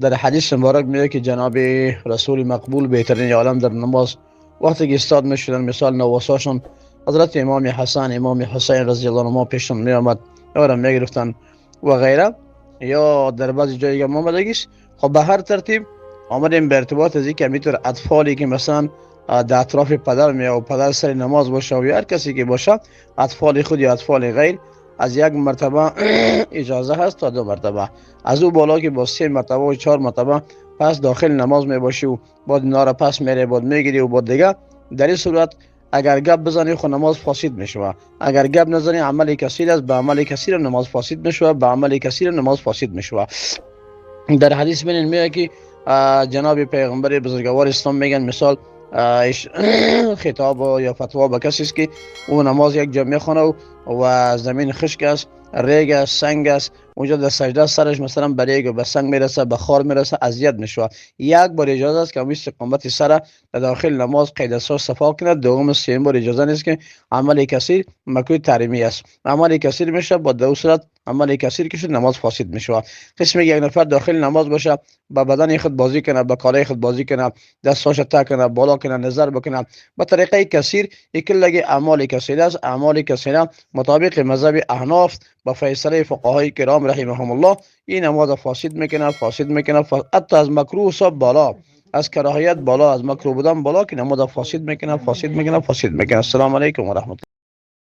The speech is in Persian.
در حدیث مبارک میگه که جناب رسول مقبول بهترین عالم در نماز وقتی که استاد میشدن، مثال نواساشون حضرت امام حسن، امام حسین رضی الله عنهما پیشون می آمد، اورم میگرفتن و غیره، یا در بعضی جایی که آمدگیش. خب به هر ترتیب آمدیم به ارتباط از اینکه میتونه اطفالی که مثلا در اطراف پدر می و پدر سر نماز باشه و هر کسی که باشه، اطفال خود یا اطفال غیر، از یک مرتبه اجازه هست تا 2 مرتبه، از او بالا که با 3 مرتبه و 4 مرتبه پس داخل نماز می باشی و بعد اینا را پس میره، بعد میگیری و بعد دیگه، در این صورت اگر گپ بزنی خود نماز فاسد میشوه، اگر گپ نزنی عمل کثیر است، به عمل کثیر نماز فاسد میشوه، به عمل کثیر نماز فاسد میشوه. در حدیث ببینید میگه که جناب پیغمبر بزرگوار اسلام میگن مثال خطاب یا فتوا به کسی است که او نماز یک جا میخونه و زمین خشک است، ریگ است، سنگ است، اونجا در سجده سرش مثلا به ریگ و به سنگ میرسه، به خار میرسه، اذیت میشه. یک بار اجازه است که اون استقامت سر در داخل نماز قید اساس صفا کنه. دوم سوم بار اجازه نیست که عمل کثیر مکروه تحریمی است، عمل کثیر میشه با دو صورت، عمل کثیر که شد نماز فاسد میشه. قسم یک نفر داخل نماز باشه، با بدن خود بازی کنه، با کالای خود بازی کنه، دستاش تا کنه، بالا کنه، نظر بکنه به طریقه کثیر، یکلگی اعمال کثیر است. اعمال کثیر مطابق مذهب احناف با فیصله فقهای کرام رحمهم الله این نماز فاسد میکنه، فاسد میکنه، حتی از مکروه صاحب بالا، از کراهیت بالا، از مکروه بودن بالا که نماز فاسد میکنه، فاسد میکنه، فاسد میکنه. السلام علیکم و رحمت الله.